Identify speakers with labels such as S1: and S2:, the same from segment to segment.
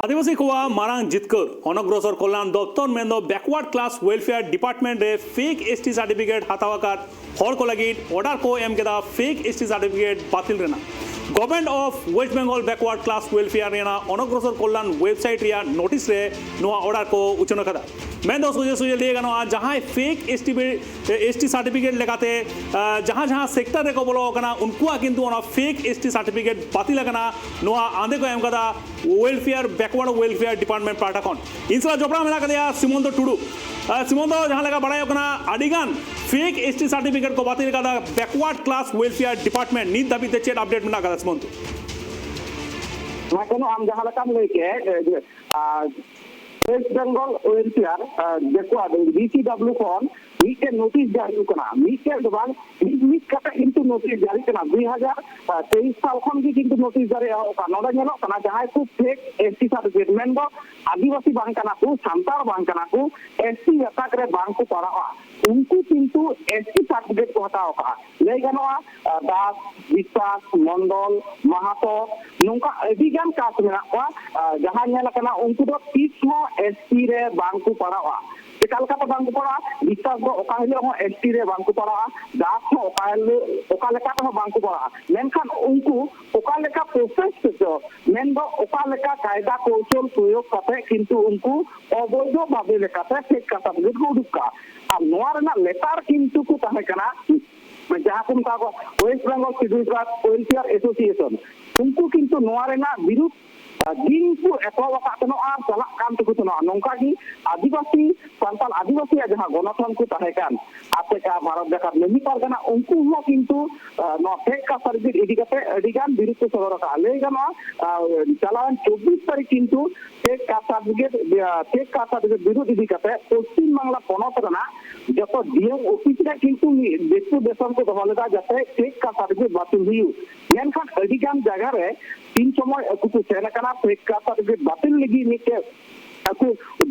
S1: आदिवासी को मारांग जितकर अनग्रसर कल्याण दफ्तर मेन बैकवर्ड क्लास वेलफेयर डिपार्टमेंट रे फेक एसटी सर्टिफिकेट हतावाकार हर को लगी ऑर्डर को एम केदा फेक एसटी सर्टिफिकेट बातिल रेना government of West Bengal backward class welfare रेना अनग्रसर कल्याण वेबसाइट रिया नोटिस रे नोआ ऑर्डर को उचना कदा मैं दो सोजे सोजे लिए गनो जहाँ फेक एसटी सर्टिफिकेट लेकाते जहाँ जहाँ सेक्टर रे को बोलो कना उनको किंतु ओना फेक एसटी सर्टिफिकेट बातिल लगना नोआ आंधे को एम कदा वेलफेयर बैकवर्ड वेलफेयर डिपार्टमेंट पार्टा कौन इनसला जोपड़ा मेला कदिया सिमोंदो टुडू सिमोंदो जहाँ लगा बड़ा कना अडिगान फेक एसटी सर्टिफिकेट को बातिल कदा बैकवर्ड क्लास वेलफेयर डिपार्टमेंट नीत दाबी चेट अपडेट मेना कदा सिमोंदो
S2: मैं कहूँ हम जहाँ लगा हम लेके वेस्ट बेंगल वेलफेयर देखो बीसीडब्ल्यू कौन मीटे नोटिस जारी करना मीटे दोबान मिस कटे किंतु नोटिस जारी करना 2023 साल खन की किंतु नोटिस जारी होका नोडा नेलो कना जहां को फेक एसटी सर्टिफिकेट मेन दो आदिवासी बांग कना को सांतार बांग कना को एसटी यताक रे बांग को परावा उनको किंतु एसटी सर्टिफिकेट को हटाओ का ले गनवा दास विश्वास मंडल महातो नोंका अभिज्ञान कास मेना को जहां नेला कना उनको दो 30 एसटी रे बांग को परावा कलका बांग को पड़ा विश्वास दो ओका हेले हो एसटी रे बांग को पड़ा दास हो ओका लेका तो बांग को पड़ा मेनखान उनको ओका लेका प्रोसेस जो मेन दो ओका लेका कायदा कौशल प्रयोग करते किंतु उनको अवैध भावे लेकाते फेक का सर्टिफिकेट को उडुका अब नोआ रेना लेटार किंतु को ताहे कना जहां को उनका West Bengal schedule caste welfare association उनको किंतु नोआ रेना विरुद्ध दिन को एतोबा तनो आर चला काम तो कुछ नौका की आदिवासी संताल आदिवासी जहां गणतंत्र को ताहे कान आपे का भारत देखार नहीं पार कना उनको हुआ किंतु नो फेक का सर्टिफिकेट इदी कते अडिगान विरुद्ध सदर का ले गना चलान 24 तारीख किंतु फेक का सर्टिफिकेट विरुद्ध इदी कते पश्चिम बांग्ला पनत रना जतो डीएम ऑफिस रे किंतु देशु देशन को दहलेदा जाते फेक का सर्टिफिकेट बातिल हुई मेनखान अडिगान जगह रे तीन समय कुछ सेना कना फेक का सर्टिफिकेट बातिल लगी नीचे aku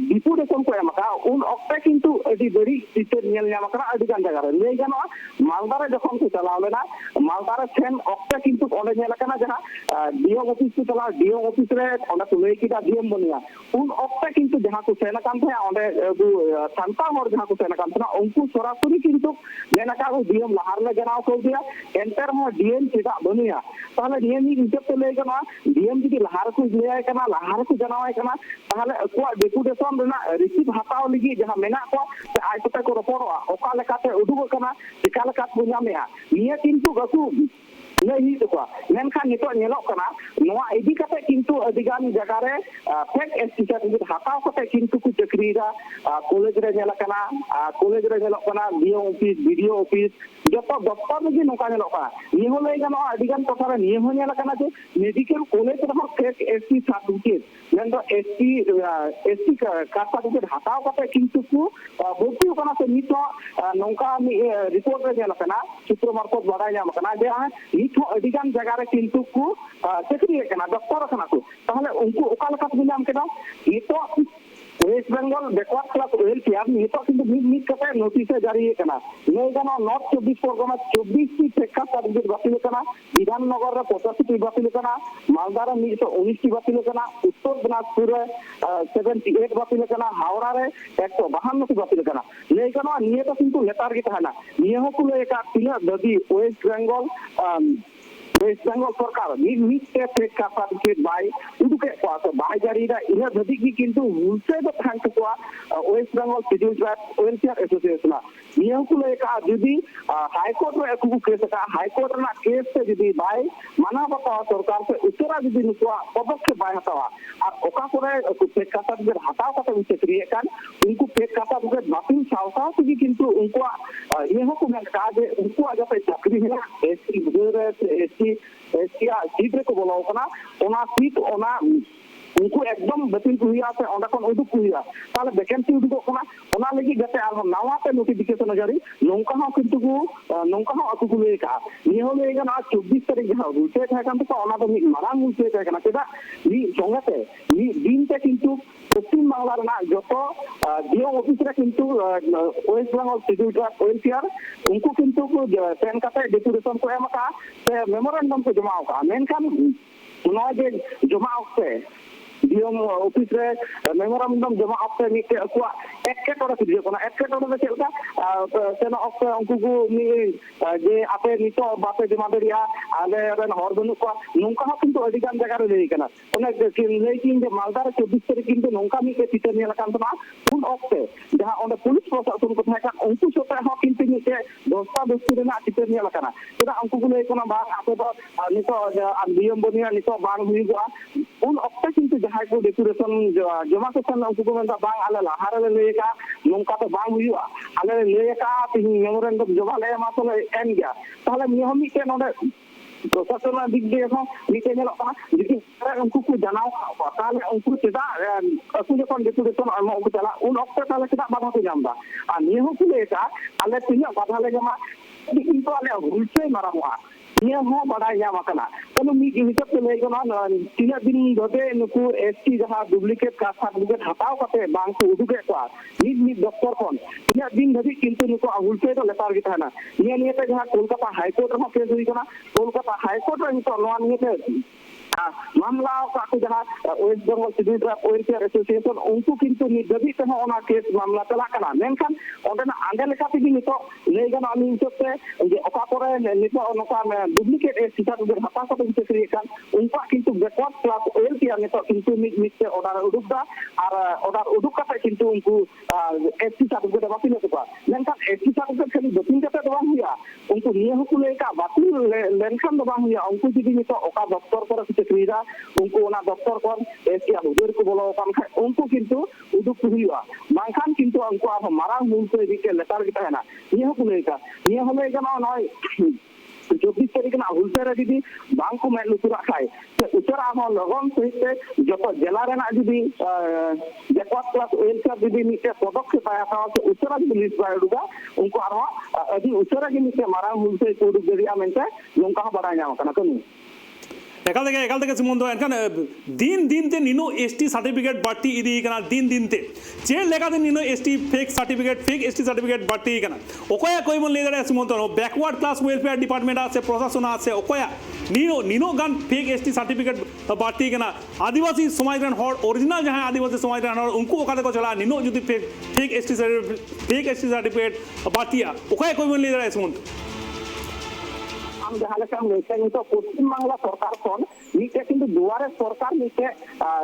S2: डिपुटेशन को एमका उन ऑक्टे किंतु अडी बड़ी टीचर नेल नाम करा अडी गान जगह रे ले गनो मालदारे जखन को चलाव लेना मालदारे सेन ऑक्टे किंतु ओने नेल कना जहां डीएम ऑफिस को चला डीएम ऑफिस रे ओने तो ले किदा डीएम बनिया उन ऑक्टे किंतु जहां को सेना काम थे ओने संता और जहां को सेना काम था उनको सरासरी किंतु नेना का वो डीएम लहार ले जनाव कर दिया एंटर में डीएम चिदा बनिया ताहले डीएम ही जब तो ले गनो डीएम जी लहार को ले आए कना लहार को जनाव कना ताहले डेपुटेशन रेना रिसीव हटाव लगी जहां मेना को आज तक को रपोड़ा ओका लेकाते उडुग कना एका लेकात बुझामेया निया किंतु गकु नहीं तो मेनखान नितो नेलो कना नोआ इदी कते किंतु अधिगान जगह रे फेक एसटी सर्टिफिकेट हटाव कते किंतु को चक्रीरा कॉलेज रे नेला कना कॉलेज रे नेलो कना डीओ ऑफिस वीडियो ऑफिस जतो दफ्तर में नोका नेलो कना निहो ले गनो अधिगान टोठा रे निहो नेला कना जे मेडिकल कॉलेज रे फेक एसटी सर्टिफिकेट मेन दो एसटी का सर्टिफिकेट हटाव कते किंतु को भर्ती कना से नितो नोका रिपोर्ट रे नेला कना चित्र मार्फत बड़ा नाम कना जे अडिगान जगह रे किंतु को चक्री कना दफ्तर कना को ताहले उनको ओका लका बुझाम केदा ये तो West Bengal backward class welfare नितो किंतु मिट कते नोटिस जारी कना नै गनो नॉर्थ 24 परगना 24 टी फेक का सर्टिफिकेट बातिल कना विधाननगर रे 85 टी बातिल कना मालदा रे 119 टी बातिल कना उत्तर दिनाजपुर रे 78 बातिल कना हावड़ा रे 152 टी बातिल कना नै गनो निये तो किंतु लेतार की थाना निये हो को एका तिना ददी वेस्ट बेंगल सरकार मिट्टे फेक का सर्टिफिकेट बाय उडुके पास बाय जारी दा इना धदी की किंतु उनसे तो थैंक को West Bengal schedule caste welfare association नियम को लेका जदी हाई कोर्ट रे को केस का हाई कोर्ट ना केस से जदी बाय माना बता सरकार से उत्तरा जदी नुवा पदक्षेप बाय हटावा और ओका करे फेक का सर्टिफिकेट हटाव कते विषय क्रिए कान उनको फेक का सर्टिफिकेट बातिल सावसा की किंतु उनको ये हो को मैं कहा जे उनको आज पे चाकरी है एसटी एसटिया सीट रे को बोलाओ कना ओना सीट ओना उनको एकदम बतिल हुआ से ओंडा कोन उडुक हुआ ताले वैकेंसी उडुक कना ओना लगी गते आर नवा पे नोटिफिकेशन जारी नोंका हो किंतु को नोंका हो अकु ले का ये हो लेगा ना 24 तारीख जहां रुचे था kan तो ओना तो मारांग रुचे था कना केदा नी संगते नी दिन ते किंतु पश्चिम बांग्ला ना जतो डीओ ऑफिस रे किंतु West Bengal schedule caste welfare उनको किंतु को पेन काते डेपुटेशन को एमका से मेमोरेंडम को जमाओ का मेनखान नॉय जे जमाओ से ডিএম অফিস রে মেমোরান্ডাম জমা অক্তে মিটে আকুয়া একেটরে সিরিজ কোনা একেটরে দে চেলকা সেন অক্তে উনকু কু যে আপে নিতো বাপে জমা দরিয়া আলে রেন হর বনু को नौका हो किंतु अधिकान जगह रे लेई कना ओने लेकिन जे मालदा रे 24 तारीख किंतु नौका मिटे चितर नेला कान तना उन ऑक्टे जहां ओने पुलिस प्रशासन को थाका उनको सोते हो किंतु मिटे दोस्ता दोस्ती रे ना चितर नेला कना तोरा उनको को लेई कोना बा आपे तो नितो नियम बनिया नितो बांग हुईगा उन ऑक्टे किंतु जहां को डेकोरेशन जमा को सन उनको को मेंदा बांग आले लाहार ले लेका नौका तो बांग हुईगा आले लेका तिन मेमोरेंडम जमा ले मा तो एन गया ताहले नियम मिटे नोडे प्रशासन दिख दिए हो नीचे नेलो कना जिकि उनको को जानाओ ताले उनको चेदा aku जखन डेकोरेशन आमा उनको चला उन ऑक्टे ताले चेदा बाधा को जामदा आ निये हो कुले एटा आले तिना बाधा ले जमा किंतु आले हुलसे मारावा निये हो बड़ा जामा कना कनो मी हिसाब से ले गना तीन दिन धरे नुकु एसटी जहां डुप्लीकेट कास्ट सर्टिफिकेट हटाओ कते बांग को उदुके को निज दफ्तर कोन तीन दिन धरि किंतु नुकु हुलसे तो लेतार गी थाना निये निये ते जहां कोलकाता हाई कोर्ट रे केस हुई कना कोलकाता हाई कोर्ट रे तो नवा निये ते मामला का जहां West Bengal civil draft welfare association उनको किंतु निदबी ते होना केस मामला चला कना मेनखान ओंडेना आंडे लेका तिगी नितो ले गना आमी हिसाबते जे ओका करे नितो नोका डुप्लीकेट ए सर्टिफिकेट हटा को ते क्रिए कान उनका किंतु बैकवर्ड क्लास वेलफेयर नितो किंतु मिटे ऑर्डर उडुकदा और ऑर्डर उडुक कते किंतु उनको एसटी सर्टिफिकेट बातिल होता मेनखान एसटी सर्टिफिकेट खाली बातिल कते दो हुआ उनको निये हुकु लेका बातिल लेनखान दो हुआ उनको जिदि नितो ओका दफ्तर पर क्रीड़ा उनको ओना दफ्तर कोन एसिया हुदर को बोलो कान खा उनको किंतु उदुक हुआ बांखान किंतु उनको आ मारांग मूल से दिके लेतार गिता है ना ये हो कुलेका ये हो लेगा ना नय 24 तारीख ना हुलसे रे दीदी बांग को मैं लुकुरा खाए से उतरा हो लगन सहित जब जिला रे ना दीदी जकवात क्लास वेलफेयर दीदी मिटे पदक्षेप आया था से उतरा पुलिस बायडुगा उनको आरो अभी उतरा के मिटे मारांग हुलसे को उदुक दरिया मेंते नोंका बड़ा जाम कना कनु
S1: एकाल तक सिमंत एनखान दिन दिन ते निनो एसटी सर्टिफिकेट बाटी इदी कना दिन दिन ते चेन लेका ते निनो एसटी फेक एसटी सर्टिफिकेट बाटी कना ओकोया कोई मन ले दरे Simant backward class welfare department आसे प्रशासन आसे ओकोया निनो गान फेक एसटी सर्टिफिकेट बाटी कना आदिवासी समाज रन हर ओरिजिनल जहां आदिवासी समाज रन हर उनको ओकाते को चला निनो जुदी फेक एसटी सर्टिफिकेट बाटिया ओकोया कोई मन ले दरे सिमंत
S2: जहां लेका लेके नितो पश्चिम बांग्ला सरकार कोन मीटे किंतु दुआरे सरकार मीटे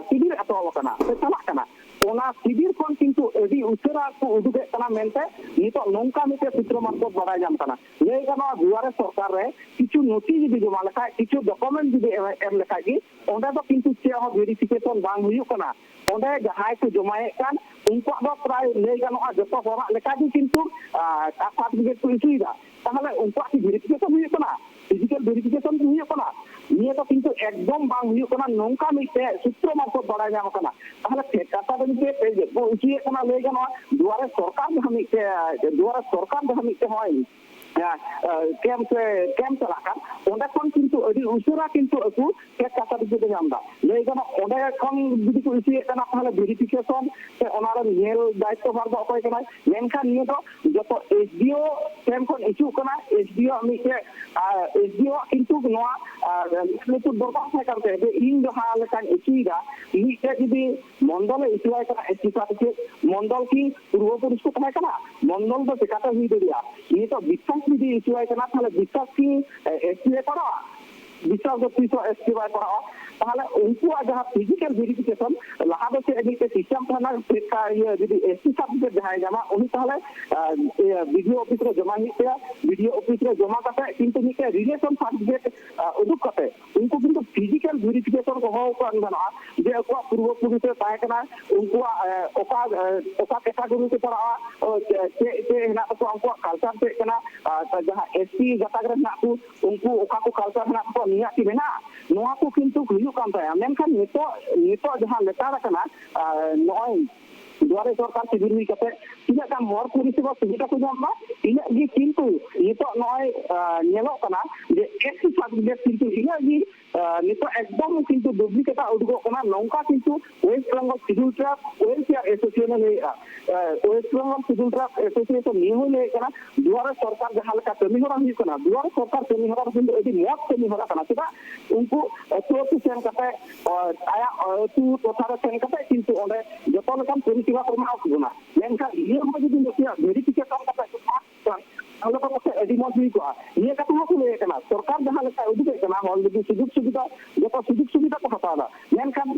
S2: शिविर अतोव कना से चला कना ओना शिविर कोन किंतु एडी उतरा को उदुगे कना मेनते नितो नोंका मीटे सूत्र मार्फत बड़ा जाम कना ले गना दुआरे सरकार रे किछु नोटिस दि जमा लेखा किछु डॉक्यूमेंट दि एम लेखा की ओंडा तो किंतु चे हो वेरिफिकेशन बांग हुयु कना ओंडे जहाय को जमाए कान उनको दो प्राय ले गना जतो होरा लेखा की किंतु का सर्टिफिकेट को इशुइदा ताहले उनको की वेरिफिकेशन हुयु कना फिजिकल वेरिफिकेशन हुई कना ये तो किंतु एकदम बांग हुई कना नौका मिटे सूत्र मार्फत बड़ा जाम कना ताहले ठेकाता बनिते पेज को उचिए कना ले गना दुआरे सरकार हमिते होय कैंप चला कर ओंडे कोन किंतु अडी उसरा किंतु अकु ठेकाता दिते जामदा ले गना ओंडे कोन बिदि को उचिए कना ताहले वेरिफिकेशन से ओनार नेल दायित्व भार दो अकय कना मेनखान निये तो जतो एसडीओ कैंप कोन इशू कना एसडीओ मिटे एसडीओ किंतु नोआ नितु दरकार है करते जे इन जहां लेकान इशुइदा मिटे जदि मंडल इशुआय कना एसटी सर्टिफिकेट मंडल की पूर्व पुरुष को थाय कना मंडल तो टिकाता हुई दिया ये तो विश्वास भी इशुआय कना थाले विश्वास की एसटी करा विश्वास जो तीसो एसटी बाय करा ताहले उनको जहां फिजिकल वेरिफिकेशन लहा दो से एडिटे सिस्टम थाना का ये यदि एसटी सर्टिफिकेट जहां जमा उनी ताहले वीडियो ऑफिस रे जमा हिते वीडियो ऑफिस रे जमा करते किंतु निके रिलेशन सर्टिफिकेट उदुक करते उनको किंतु फिजिकल वेरिफिकेशन को हो कान बना जे को पूर्व पुरुष ताय कना उनको ओका कैटेगरी के पड़ा से ना तो उनको कल्चर से कना जहां एसटी गताग्र ना को उनको ओका को कल्चर ना को निया की बना नोआ को किंतु मेनखान नितो जहां लेतार कना नय दुआरे सरकार शिविर हुई कते तीना काम हर परिसेवा सुविधा को जामबा तीना जी किंतु नितो नय नेलो कना जे एसटी सर्टिफिकेट किंतु इना जी नितो एकदम किंतु डुप्लीकेट उडगो कना नौका किंतु West Bengal civil trap welfare association West Bengal civil trap association नियो ले कना दुआरे सरकार जहां लेका कमी होरा हुई कना दुआरे सरकार कमी होरा किंतु एडी मत कमी होरा कना सेटा उनको तो ᱥᱮᱱ ᱠᱟᱛᱮ ᱟᱭᱟᱜ ᱟᱹᱛᱩ ᱴᱚᱴᱷᱟᱨᱮ ᱥᱮᱱ ᱠᱟᱛᱮ ᱠᱤᱱᱛᱩ ᱚᱸᱰᱮ ᱡᱚᱛᱚ ᱞᱮᱠᱟᱱ ᱯᱚᱨᱤᱥᱮᱵᱟ ᱠᱚ ᱮᱢᱟ ᱠᱚ ᱠᱟᱱᱟ ᱢᱮᱱᱠᱷᱟᱱ ᱤᱭᱟᱹ ᱦᱚᱸ ᱡᱩᱫि ᱱᱟᱥᱮᱭᱟᱜ ᱵᱷᱮᱨᱤᱯᱷᱤᱠᱮᱥᱚᱱ ᱠᱟᱛᱮ তাহলে তো হচ্ছে আদি মত হুই কোয়া নিয়ে কথা হকু লয়ে কানা সরকার যাহা লেখা উদুগে কানা হল যদি সুযোগ সুবিধা যত সুযোগ সুবিধা ko hatawa মেনখান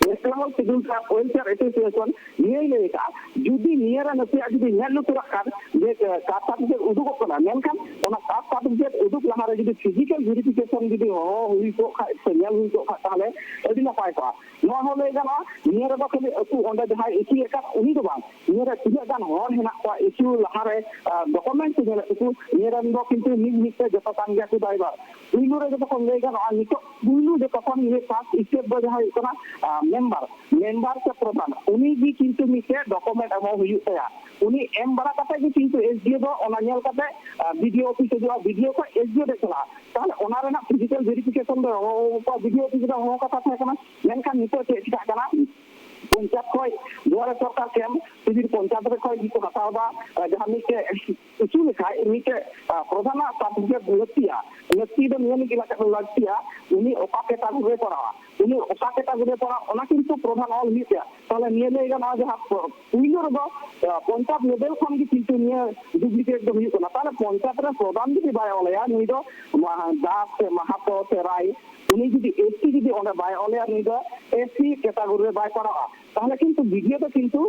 S2: National Civil Welfare Association নিয়ে লেখা যদি নিয়েরা নাসিয়া যদি নেলু রাখার যে কাস্ট সার্টিফিকেট উদুগ কনা মেনখান ওনা কাস্ট সার্টিফিকেট উদুগ লাহারে যদি ফিজিক্যাল ভেরিফিকেশন যদি হুই কো খায় সেল হুই কো তাহলে এদি না পায় কয়া নোয়া হলে গানা নিয়েরা তো খালি একটু ওন্ডা যাহা ইস্যু একা উনি তো বাং নিয়েরা তিনা গান হল হেনা কয়া ইস্যু লাহারে ডকুমেন্ট ᱧᱮᱞ ᱩᱠᱩ ᱧᱮᱨᱟᱱ ᱫᱚ ᱠᱤᱱᱛᱩ ᱢᱤᱫ ᱡᱚᱛᱚ ᱠᱟᱱ ᱜᱮᱭᱟ ᱠᱚ ᱫᱟᱭᱵᱟ ᱯᱩᱭᱞᱩ ᱨᱮ ᱡᱚᱛᱚ ᱞᱟᱹᱭ ᱜᱟᱱᱚᱜᱼᱟ ᱱᱤᱛᱚᱜ ᱯᱩᱭᱞᱩ ᱡᱮ ᱛᱚᱠᱷᱚᱱ ᱤᱭᱟᱹ ᱯᱷᱟᱥᱴ ᱥᱴᱮᱯ ᱫᱚ ᱡᱟᱦᱟᱸ ᱦᱩᱭᱩᱜ ᱠᱟᱱᱟ মেম্বার ᱥᱮ ᱯᱨᱚᱫᱷᱟᱱ ᱩᱱᱤ ᱜᱮ ᱠᱤᱱᱛᱩ ᱢᱤᱫᱴᱮᱡ ᱰᱚᱠᱩᱢᱮন্ট ᱮᱢᱚᱜ ᱦᱩᱭᱩᱜ ᱛᱟᱭᱟ ᱩᱱᱤ ᱮᱢ ᱵᱟᱲᱟ ᱠᱟᱛᱮ ᱜᱮ ᱠᱤᱱᱛᱩ ᱮᱥᱰᱤओ ᱫᱚ ᱚᱱᱟ ᱧᱮᱞ ᱠᱟᱛᱮ ᱵᱤᱰᱤओ ᱚᱯᱷᱤᱥ ᱦᱤᱡᱩᱜᱼᱟ ᱵᱤᱰᱤओ ᱠᱷᱚᱱ ᱮᱥᱰᱤओ ᱫᱮ ᱪᱟᱞᱟᱜᱼᱟ ᱛᱟᱦᱞᱮ ᱚᱱᱟ ᱨᱮᱱᱟᱜ ᱯᱷᱤᱡᱤᱠᱟᱞ ᱵᱷᱮরিফিকেশন ᱫᱚ ᱵᱤᱰᱤओ ᱚᱯᱷᱤᱥ ᱨᱮ ᱦᱚᱸ ᱠᱟᱛᱷᱟ ᱛᱟᱦᱮᱸ ᱠᱟᱱᱟ ᱢᱮᱱᱠᱷᱟᱱ ᱱᱤᱛᱚᱜ ᱪᱮᱫ ᱪᱤᱠᱟᱹᱜ ᱠᱟᱱᱟ पंचायत खय दुआरे सरकार कैम सिविल पंचायत रे खय को हतावा जहां मिटे इशू लिखा मिटे प्रधान सार्टिफिकेट लक्ति दो नियम की लक्तिया उनी ओका कैटेगरी पड़ा उनी ओका कैटेगरी पड़ा ओना किंतु प्रधान ऑल मिटे ताले निये लेगा ना जहां पुइलो रो पंचायत लेवल खन की किंतु निये डुप्लीकेट दो हुई कोना ताले पंचायत रे प्रधान भी बाय ओलया नि दो दास से महातो से राय उनी যদি এসটি যদি ওনা বাই অলে আর নিদা এসসি ক্যাটাগরি বাই করা তাহলে কিন্তু ভিডিওতে কিন্তু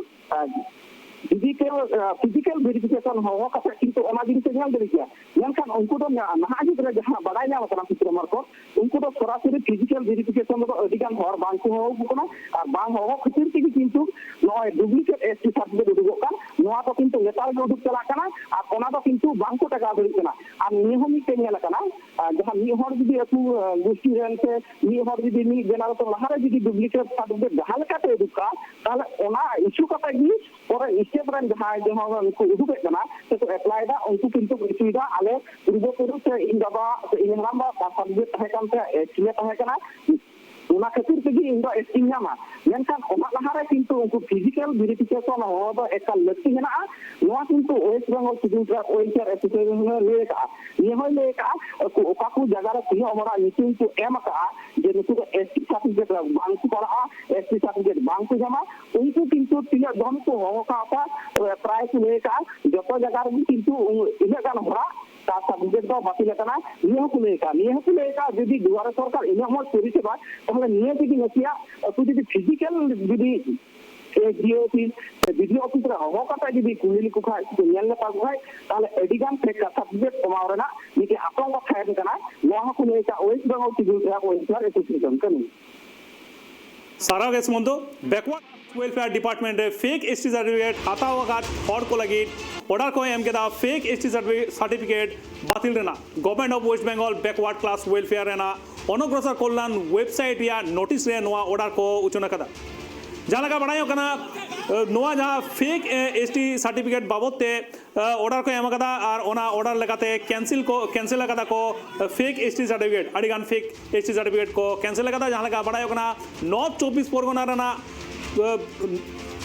S2: ফিজিক্যাল ভেরিফিকেশন হওয়া কথা কিন্তু ওনা জিনিস ᱧᱮᱞ ᱫᱟᱲᱮ ᱜᱮᱭᱟ ᱢᱮᱱᱠᱷᱟᱱ ᱩᱱᱠᱩ ᱫᱚ ᱱᱟᱦᱟᱜ ᱡᱩᱜᱽ ᱨᱮ ᱡᱟᱦᱟᱸ ᱵᱟᱰᱟᱭ ᱧᱟᱢ ᱟᱠᱟᱱᱟ ᱯᱤᱛᱨᱚ ᱢᱟᱨᱠᱚ ᱩᱱᱠᱩ ᱫᱚ ᱥᱚᱨᱟᱥᱚᱨᱤ ᱯᱷᱤজিক্যাল ভেরিফিকেশন ᱫᱚ ᱟᱹᱰᱤ ᱜᱟᱱ ᱦᱚᱲ ᱵᱟᱝ ᱠᱚ ᱦᱚᱦᱚ ᱠᱟᱱᱟ ᱟᱨ ᱵᱟᱝ ᱦᱚᱦᱚ ᱠᱷᱟᱹᱛᱤᱨ ᱛᱮᱜᱮ ᱠᱤᱱᱛᱩ ᱱᱚᱜᱼᱚᱭ ᱰᱩᱯᱞᱤᱠᱮᱴ ᱮᱥᱴᱤ ᱥᱟর্টিফিকেট ᱩᱰᱩᱠᱚᱜ ᱠᱟᱱ ᱱᱚᱣᱟ ᱫᱚ ᱠᱤᱱᱛᱩ ᱞᱮᱛᱟᱲ ᱜᱮ ᱩᱰᱩᱠ ᱪᱟᱞᱟᱜ ᱠᱟᱱᱟ ᱟᱨ ᱚᱱᱟ ᱫᱚ ᱠᱤᱱᱛᱩ ᱵᱟᱝ ᱠᱚ ᱴᱟᱠᱟ ᱫᱟᱲᱮᱭᱟᱜ ᱠᱟᱱᱟ ᱟᱨ ᱱᱤᱭᱟᱹ ᱦᱚᱸ ᱢᱤᱫᱴᱮᱱ ᱧᱮᱞ ᱟᱠᱟᱱᱟ ᱡᱟᱦᱟᱸ ᱢᱤᱫ ᱦᱚᱲ ᱡᱩᱫᱤ ᱟᱹᱛᱩ ᱜᱩᱥᱴᱤ ᱨᱮᱱ ᱥᱮ ᱢᱤᱫ ᱦᱚᱲ ᱡᱩᱫᱤ ᱢᱤᱫ ᱡᱮᱱᱟᱨᱮᱥᱚᱱ ᱞᱟᱦᱟᱨᱮ ᱡᱩᱫᱤ ᱰᱩᱯᱞᱤᱠᱮᱴ ᱥᱟর্টিফিকেট ᱡᱟᱦᱟᱸ ᱞᱮᱠᱟᱛᱮ ᱩᱰᱩᱠᱟ ᱛᱟᱦᱞᱮ ᱚᱱᱟ ᱤস্যᱩ ᱠᱟᱛᱮ ᱜᱮ পরে স্টেপ রেন যাহা উনকু উদুকে কানা সেটা অ্যাপ্লাই দা উনকু কিন্তু ইস্যুদা আলে পূর্বপুরুষ সে ইন বাবা ইন হামবা সার্টিফিকেট তাহে কানতে এসটিএ তাহে কানা ওনা খাতির থেকে ইন্ডো এসটি নামা মেনখান ওনা লাহারে কিন্তু উনকু ফিজিক্যাল ভেরিফিকেশন হওয়া একাল লক্ষ্য হেনা নোয়া কিন্তু West Bengal civil welfare association লেকা নিয়ে হয় লেকা ওকাকু জায়গার তিন আমরা নিচে কিন্তু এম কা যে নুকু এসটি সার্টিফিকেট বাংকু করা এসটি সার্টিফিকেট বাংকু জমা উনকু কিন্তু তিনা দমকু হওয়া কা প্রায় লেকা যত জায়গার কিন্তু ইনা গান হরা তার সার্টিফিকেট দাও বাতিল কানা নিয়ে হকু লেকা যদি দুয়ারে সরকার ইনা মত পরিষেবা তাহলে নিয়ে যদি নসিয়া তুই যদি ফিজিক্যাল যদি এসডিও অফিস ভিডিও অফিস রে হওয়া কথা যদি কুলিলি কো খায় ᱧᱮᱞ ᱞᱮᱯᱟ ᱠᱚ ᱠᱷᱟᱡ তাহলে এডিগান ফেক সার্টিফিকেট কমাও রেনা নিকে আতঙ্ক থাকেন কানা নোয়া হকু লেকা West Bengal civil welfare association কানি
S1: সারা গেছ মন্দ ব্যাকওয়ার্ড ওয়েলফেয়ার ডিপার্টমেন্ট রে ফেক এসটি সার্টিফিকেট হাতাওয়া কাট হড় কো লাগি অর্ডার কো এম কেদা ফেক এসটি সার্টিফিকেট বাতিল রেনা government of West Bengal backward class welfare রেনা অনগ্রসর কল্যাণ ওয়েবসাइट या नोटिस रे नोआ ऑर्डर को उचना कदा जहाँ लगा बढ़ाई कना नोआ जहाँ फेक एसटी सर्टिफिकेट बाबत ते ऑर्डर को एम कदा और ओना ऑर्डर लगाते कैंसिल कदा को फेक एसटी सर्टिफिकेट अड़ीगान फेक एसटी सर्टिफिकेट को कैंसिल कदा जहाँ लगा बढ़ाई कना नॉर्थ 24 परगना रेना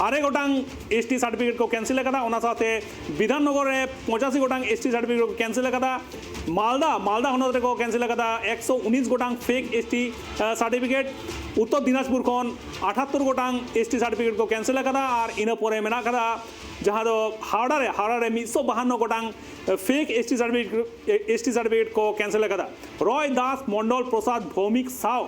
S1: आरे गोटांग एसटी सर्टिफिकेट को कैंसिल कदा ओना साथे विधाननगर रे 85 गोटांग एसटी सर्टिफिकेट को कैंसिल कदा मालदा हनत को कैंसिल कदा 119 गोटांग fake ST certificate Uttar Dinajpur खन 78 गोटांग एसटी सर्टिफिकेट को कैंसिल कदा और इना परे मेना कदा जहाँ दो हावड़ा रे 152 गोटांग फेक एसटी सर्टिफिकेट को कैंसिल कदा रॉय दास मंडल प्रसाद भौमिक साव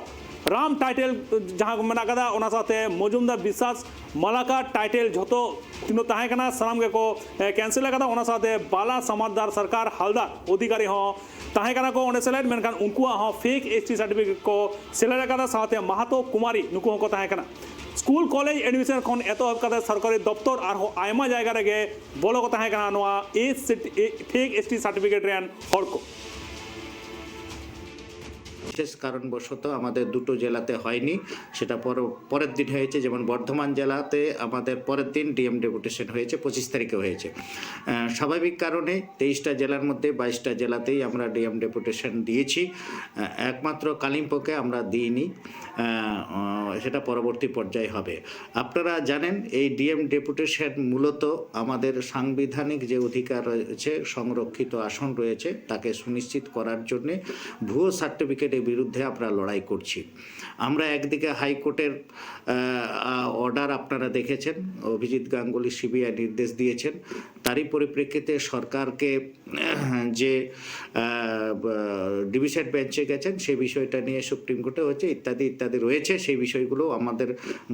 S1: राम टाइटल जहाँ मेना कदा ओना साथे मजुमदार विश्वास मलाका टाइटल झोतो तीनों ताहे कना सनाम के को कैंसिल कदा ओना साथे बाला समाजदार सरकार हालदार अधिकारी हो ताहे कना को ओने सेलेक्ट मेनखान उनको हो फेक एसटी सर्टिफिकेट को सेलेक्ट कदा साथे महातो कुमारी नुको को ताहे कना स्कूल कॉलेज एडमिशन खन एतहब कदा सरकारी दफ्तर और आयमा जायगा रे बोलो को ताहे कना नोआ फेक एसटी सर्टिफिकेट रेन हड़ को
S3: বিশেষ কারণবশত আমাদের দুটো জেলাতে হয়নি সেটা পরের দিন হয়েছে যেমন বর্ধমান জেলাতে আমাদের পরের দিন ডিএম ডেপুটেশন হয়েছে 25 তারিখে হয়েছে স্বাভাবিক কারণে 23টা জেলার মধ্যে 22টা জেলাতেই আমরা ডিএম ডেপুটেশন দিয়েছি একমাত্র কালিম্পংকে আমরা দিইনি সেটা পরবর্তী পর্যায়ে হবে আপনারা জানেন এই ডিএম ডেপুটেশন মূলত আমাদের সাংবিধানিক যে অধিকার রয়েছে সংরক্ষিত আসন রয়েছে তাকে সুনিশ্চিত করার জন্য ভুয়ো সার্টিফিকেট বিরুদ্ধে আমরা লড়াই করছি। আমরা একদিকে হাইকোর্টের অর্ডার আপনারা দেখেছেন, অভিজিৎ গাঙ্গুলি সিবিআই নির্দেশ দিয়েছেন, তারই পরিপ্রেক্ষিতে সরকারকে যে ডিভিশন বেঞ্চে গেছেন সেই বিষয়টা নিয়ে সুপ্রিম কোর্টে হচ্ছে ইত্যাদি ইত্যাদি রয়েছে, সেই বিষয়গুলো আমাদের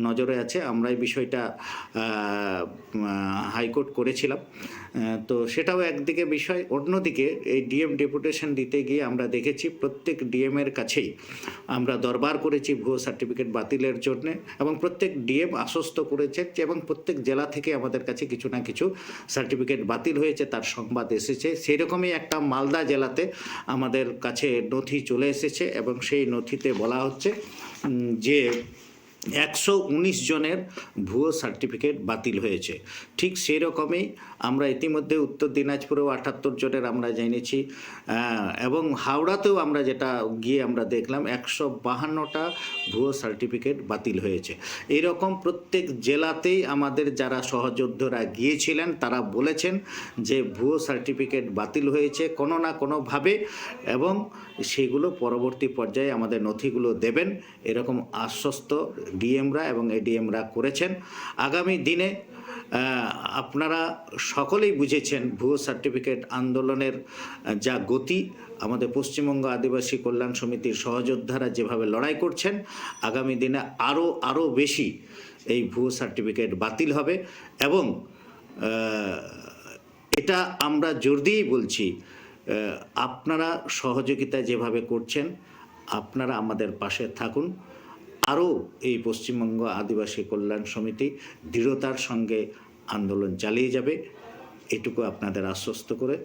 S3: নজরে আছে। আমরা এই বিষয়টা হাইকোর্ট করেছিলাম, তো সেটাও একদিকে বিষয়। অন্যদিকে এই ডিএম ডেপুটেশন দিতে গিয়ে আমরা দেখেছি প্রত্যেক ডিএমের কাছেই আমরা দরবার করেছি ভুয়ো সার্টিফিকেট বাতিলের জন্য, এবং প্রত্যেক ডিএম আশ্বস্ত করেছেন এবং প্রত্যেক জেলা থেকে আমাদের কাছে কিছু না কিছু সার্টিফিকেট বাতিল হয়েছে তার সংবাদ এসেছে। সেই রকমই একটা মালদা জেলাতে আমাদের কাছে নথি চলে এসেছে এবং সেই নথিতে বলা হচ্ছে যে 119 জনের ভুয়ো সার্টিফিকেট বাতিল হয়েছে। ঠিক সেই রকমই আমরা ইতিমধ্যে উত্তর দিনাজপুরেও 78 জনের আমরা জেনেছি, এবং হাওড়াতেও আমরা যেটা গিয়ে আমরা দেখলাম 152টা ভুয়ো সার্টিফিকেট বাতিল হয়েছে। এইরকম প্রত্যেক জেলাতেই আমাদের যারা সহযোদ্ধারা গিয়েছিলেন তারা বলেছেন যে ভুয়ো সার্টিফিকেট বাতিল হয়েছে কোনো না কোনোভাবে, এবং সেগুলো পরবর্তী পর্যায়ে আমাদের নথিগুলো দেবেন এরকম আশ্বস্ত ডিএমরা এবং এডিএমরা করেছেন। আগামী দিনে আপনারা সকলেই বুঝেছেন ভুয়ো সার্টিফিকেট আন্দোলনের যা গতি, আমাদের পশ্চিমবঙ্গ আদিবাসী কল্যাণ সমিতির সহযোদ্ধারা যেভাবে লড়াই করছেন, আগামী দিনে আরও বেশি এই ভুয়ো সার্টিফিকেট বাতিল হবে। এবং এটা আমরা জোর দিয়েই বলছি, আপনারা সহযোগিতা যেভাবে করছেন আপনারা আমাদের পাশে থাকুন। আরও এই পশ্চিমবঙ্গ আদিবাসী কল্যাণ সমিতি দৃঢ়তার সঙ্গে আন্দোলন চালিয়ে যাবে, এটুকু আপনাদের আশ্বস্ত করে